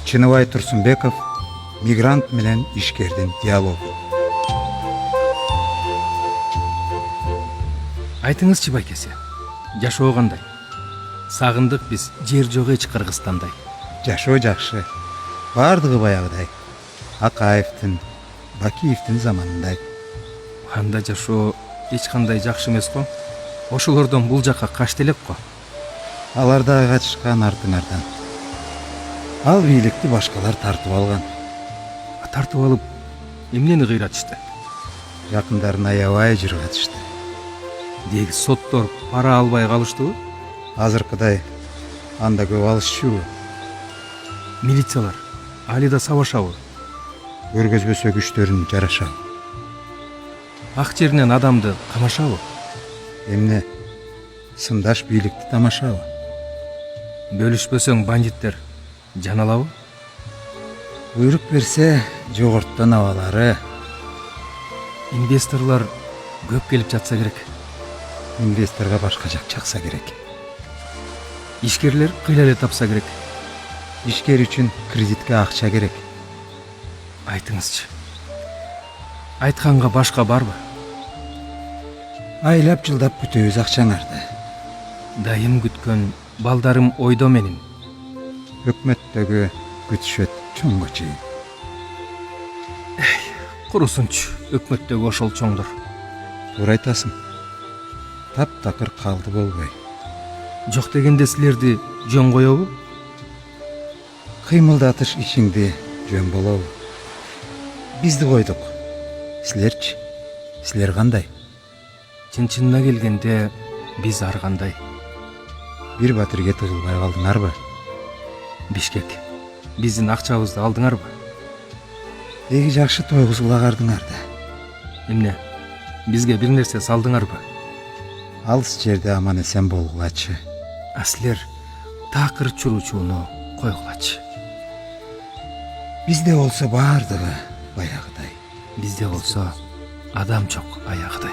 Чыныбай Турсунбеков мигрант менен ишкердин диалогу. Айтыңызчы байкесе, жашоо кандай? Сагындык биз, жер жок эч Кыргызстандай. Жашоо жакшы. Бардыгы баягыдай. Акаевдин, Бакиевдин заманындай. Анда жашоо эч кандай жакшы эмес го. Ошолордон бул жакка качты элек го. Алар да качышкан артыңардан. Ал бийликти башкалар тартып алган. Тартып алып, эмнени кыйратышты? Жакындарын аябай жыргатышты. Деги соттор пара албай калыштыбы? Азыркыдай анда көп алышчубу? Милициялар али да сабашабы? Көргөзбөсө күчтөрүн жарашабы? Ак жеринен адамды камашабы? Эмне? Сымдаш бийликти тамашабы? Бөлүшпөсөң бандиттер жаналабы? Буйрук берсе жогорттон абалары. Инвесторлор көп келип жатса керек. Инвесторго башка жак чакса керек. Ишкерлер кыйла эле тапса керек. Ишкер үчүн кредитке акча керек. Айтыңызчы. Айтканга башка барбы? Айлап жылдап күтөбүз акчаңарды. Дайым күткөн балдарым ойдо менин. Өкмөттөгү күтүшөт чоңго чейин. Курусунчу өкмөттөгү ошол чоңдор. Туура айтасың. Таптакыр калды болбой. Жок дегенде силерди жөн коебу? Кыймылдатыш ишиңди жөн болобу? Бизди койдук. Силерчи? Силер кандай? Чын-чынына келгенде биз ар кандай. Бир батирге тыгылбай калдыңарбы? Бишкек, биздин акчабызды алдыңарбы? Эги жакшы тойгузулагардыңар да. Эмне? Бизге бир нерсе салдыңарбы? Алыс жерде аман эсен болгулачы. А силер такыр чуручууну койгулачы. Бизде болсо бардыгы баягыдай. Бизде болсо адам жок аягыдай.